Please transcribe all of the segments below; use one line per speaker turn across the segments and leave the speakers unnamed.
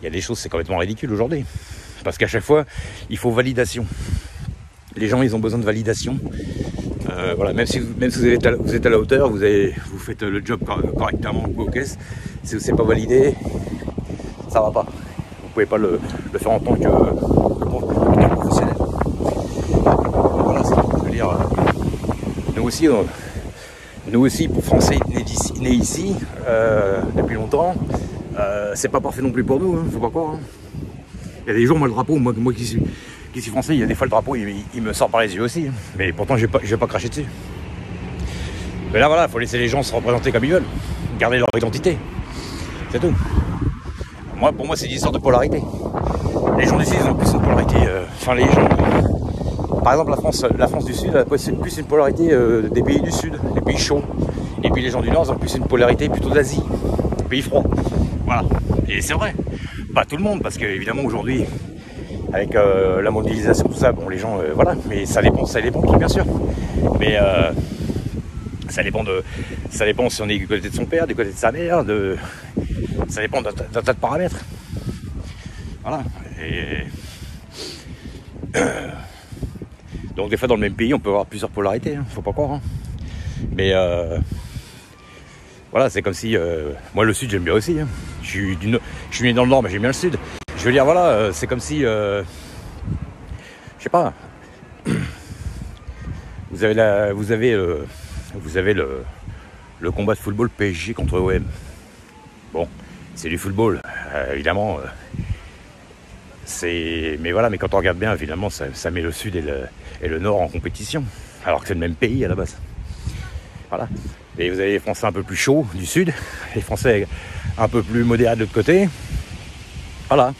Il y a des choses, c'est complètement ridicule aujourd'hui. Parce qu'à chaque fois, il faut validation. Les gens, ils ont besoin de validation. Voilà, même si vous êtes à la hauteur, vous faites le job correctement aux caisses. Si c'est pas validé, ça va pas. Vous pouvez pas le faire en tant que professionnel. Voilà, je veux dire, nous aussi, pour Français nés ici depuis longtemps, c'est pas parfait non plus pour nous, hein, faut pas croire. Hein. Il y a des jours, moi le drapeau, moi qui suis français, il y a des fois le drapeau, il me sort par les yeux aussi. Hein. Mais pourtant, je vais pas cracher dessus. Mais là, voilà, faut laisser les gens se représenter comme ils veulent, garder leur identité. C'est tout. Pour moi, c'est une histoire de polarité. Les gens d'ici, ils ont plus une polarité. Enfin, les gens. Par exemple, la France du Sud, c'est plus une polarité des pays du Sud, des pays chauds. Et puis les gens du Nord, ils ont plus une polarité plutôt d'Asie, des pays froids. Voilà. Et c'est vrai. Pas tout le monde, parce qu'évidemment, aujourd'hui, avec la mondialisation, tout ça, bon, les gens, voilà. Mais ça dépend qui, bien sûr. Mais ça dépend si on est du côté de son père, du côté de sa mère, ça dépend d'un tas de paramètres. Voilà. Et donc des fois dans le même pays on peut avoir plusieurs polarités, hein, faut pas croire. Hein. Mais voilà, c'est comme si moi le sud j'aime bien aussi. Hein. Je suis né dans le nord mais j'aime bien le sud. Je veux dire voilà, c'est comme si je sais pas. Vous avez le combat de football PSG contre OM. Bon, c'est du football, évidemment. Mais voilà, mais quand on regarde bien, évidemment, ça met le sud et le nord en compétition, alors que c'est le même pays à la base. Voilà. Et vous avez les Français un peu plus chauds du sud, les Français un peu plus modérés de l'autre côté. Voilà.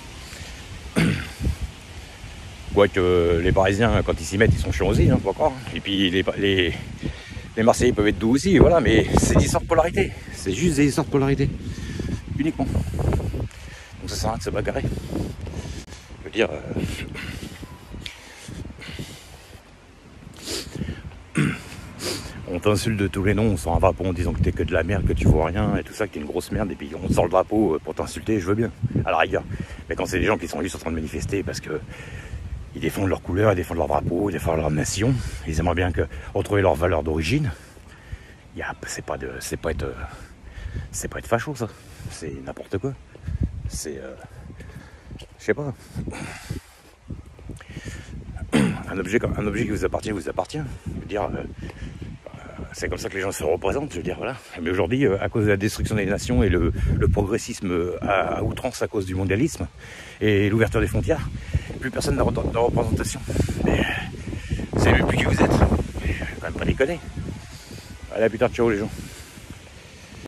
Quoique les Parisiens, quand ils s'y mettent, ils sont chiants aussi, hein, faut pas croire. Et puis les Marseillais peuvent être doux aussi, voilà, mais c'est des histoires de polarité. C'est juste des histoires de polarité. Uniquement. Donc ça sert à rien de se bagarrer. Je veux dire. On t'insulte de tous les noms, on sort un drapeau en disant que t'es que de la merde, que tu vois rien et tout ça, que t'es une grosse merde, et puis on sort le drapeau pour t'insulter, je veux bien, à la rigueur. Mais quand c'est des gens qui sont juste en train de manifester parce que ils défendent leur couleur, ils défendent leur drapeau, ils défendent leur nation, ils aimeraient bien retrouver leur valeur d'origine, c'est pas être facho ça, c'est n'importe quoi. C'est je sais pas. Un objet qui vous appartient, vous appartient. Je veux dire, c'est comme ça que les gens se représentent, je veux dire, voilà. Mais aujourd'hui, à cause de la destruction des nations et le progressisme à outrance à cause du mondialisme et l'ouverture des frontières, plus personne n'a de représentation. Mais vous savez même plus qui vous êtes. Quand même pas déconner. Allez, à plus tard, ciao les gens.